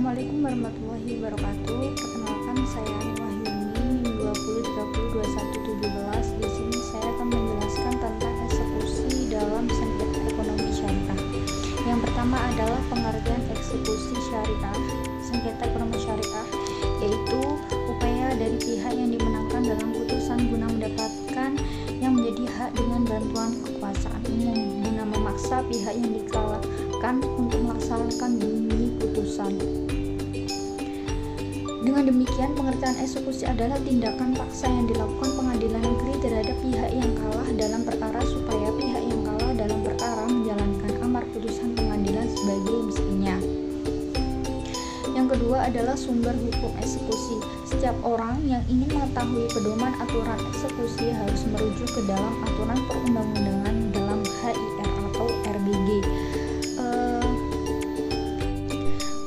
Assalamualaikum warahmatullahi wabarakatuh. Perkenalkan, saya Ani Wahyuni, NIM 20302117. Di sini saya akan menjelaskan tentang eksekusi dalam sengketa ekonomi syariah. Yang pertama adalah pengertian eksekusi syariah. Sengketa ekonomi syariah yaitu upaya dari pihak yang dimenangkan dalam putusan guna mendapatkan yang menjadi hak dengan bantuan kekuasaan umum guna memaksa pihak yang dikalahkan untuk melaksanakan bunyi putusan. Dengan demikian, pengertian eksekusi adalah tindakan paksa yang dilakukan pengadilan negeri terhadap pihak yang kalah dalam perkara supaya pihak yang kalah dalam perkara menjalankan amar putusan pengadilan sebagai mestinya. Yang kedua adalah sumber hukum eksekusi. Setiap orang yang ingin mengetahui pedoman aturan eksekusi harus merujuk ke dalam aturan perundang-undangan dalam HIR atau RBG.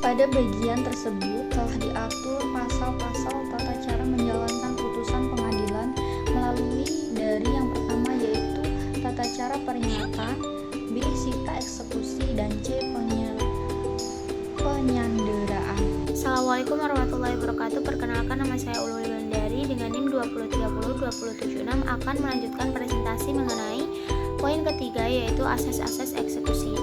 Pada bagian tersebut telah diatur pasal-pasal tata cara menjalankan putusan pengadilan melalui dari yang pertama yaitu tata cara peringatan, B. Sita eksekusi, dan C. Penyanderaan. Assalamualaikum warahmatullahi wabarakatuh. Perkenalkan, nama saya Ulul Bandari dengan NIM 20302176 akan melanjutkan presentasi mengenai poin ketiga yaitu asas-asas eksekusi.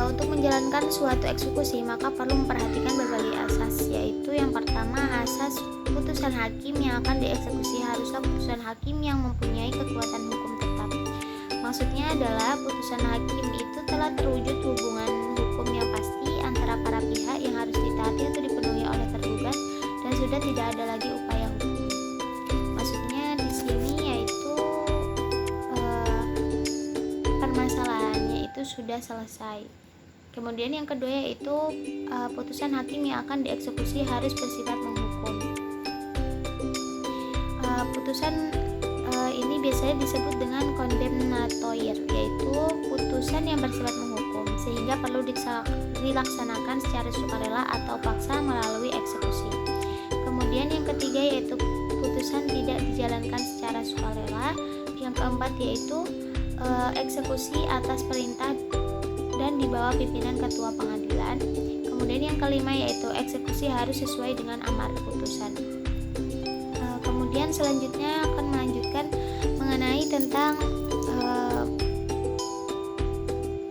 Untuk menjalankan suatu eksekusi maka perlu memperhatikan berbagai asas, yaitu yang pertama asas putusan hakim yang akan dieksekusi haruslah putusan hakim yang mempunyai kekuatan hukum tetap. Maksudnya adalah putusan hakim itu telah terwujud hubungan hukum yang pasti antara para pihak yang harus ditaati atau dipenuhi oleh tergugat dan sudah tidak ada lagi upaya hukum. Maksudnya di sini yaitu permasalahannya itu sudah selesai. Kemudian yang kedua yaitu putusan hakim yang akan dieksekusi harus bersifat menghukum. Putusan ini biasanya disebut dengan kondemnatoir, yaitu putusan yang bersifat menghukum, sehingga perlu dilaksanakan secara sukarela atau paksa melalui eksekusi. Kemudian yang ketiga yaitu putusan tidak dijalankan secara sukarela. Yang keempat yaitu eksekusi atas perintah dan di bawah pimpinan ketua pengadilan. Kemudian yang kelima yaitu eksekusi harus sesuai dengan amar putusan. Kemudian selanjutnya akan melanjutkan mengenai tentang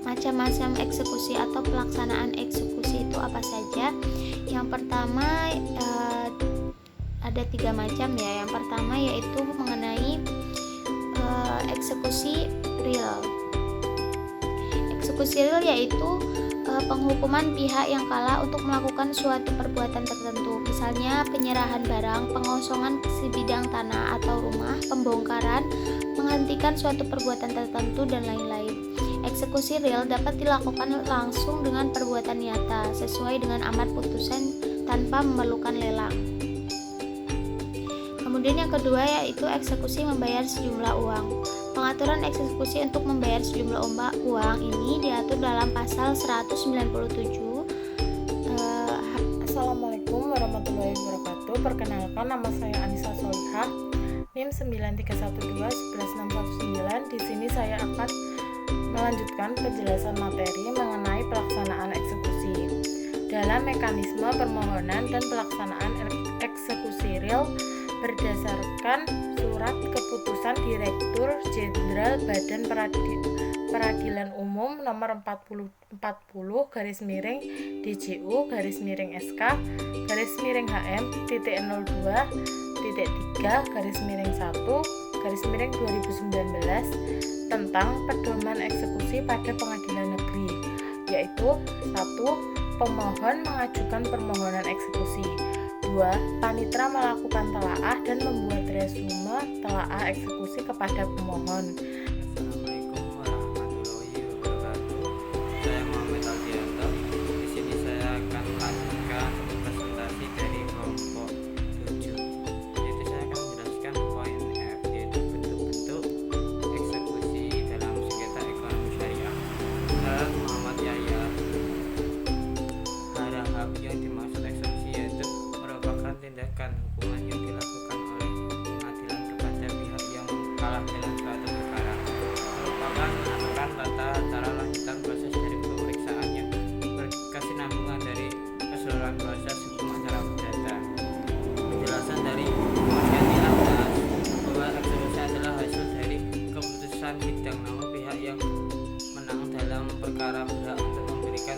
macam-macam eksekusi atau pelaksanaan eksekusi itu apa saja. Yang pertama ada 3 macam ya. Yang pertama yaitu mengenai eksekusi real. Eksekusi real yaitu penghukuman pihak yang kalah untuk melakukan suatu perbuatan tertentu, misalnya penyerahan barang, pengosongan sebidang tanah atau rumah, pembongkaran, menghentikan suatu perbuatan tertentu, dan lain-lain. Eksekusi real dapat dilakukan langsung dengan perbuatan nyata sesuai dengan amar putusan tanpa memerlukan lelang. Kemudian yang kedua yaitu eksekusi membayar sejumlah uang. Pengaturan eksekusi untuk membayar sejumlah uang ini diatur dalam pasal 197. Assalamualaikum warahmatullahi wabarakatuh. Perkenalkan, nama saya Anissa Solihah, NIM 931211619. Di sini saya akan melanjutkan penjelasan materi mengenai pelaksanaan eksekusi. Dalam mekanisme permohonan dan pelaksanaan eksekusi real berdasarkan surat keputusan Direktur Jenderal Badan Peradilan Umum nomor 40 DJU SK HM titik 02.3 1 2019 tentang pedoman eksekusi pada pengadilan negeri, yaitu 1. Pemohon mengajukan permohonan eksekusi. 2. Panitra melakukan telaah dan membuat resume telaah eksekusi kepada pemohon. Assalamualaikum warahmatullahi wabarakatuh. Saya Muhammad Aldianto. Di sini saya akan melanjutkan presentasi dari kelompok 7. Yaitu saya akan menjelaskan poin F, yaitu bentuk-bentuk eksekusi dalam sengketa ekonomi syariah. Menurut Muhammad Yahya, hak yang dimaksud eksekusi yaitu merupakan tindakan hukuman yang dilakukan oleh pengadilan kepada pihak yang kalah dalam suatu perkara, merupakan menentukan tata cara lanjutan proses dari pemeriksaan yang berkesinambungan dari keseluruhan perkara berhak untuk memberikan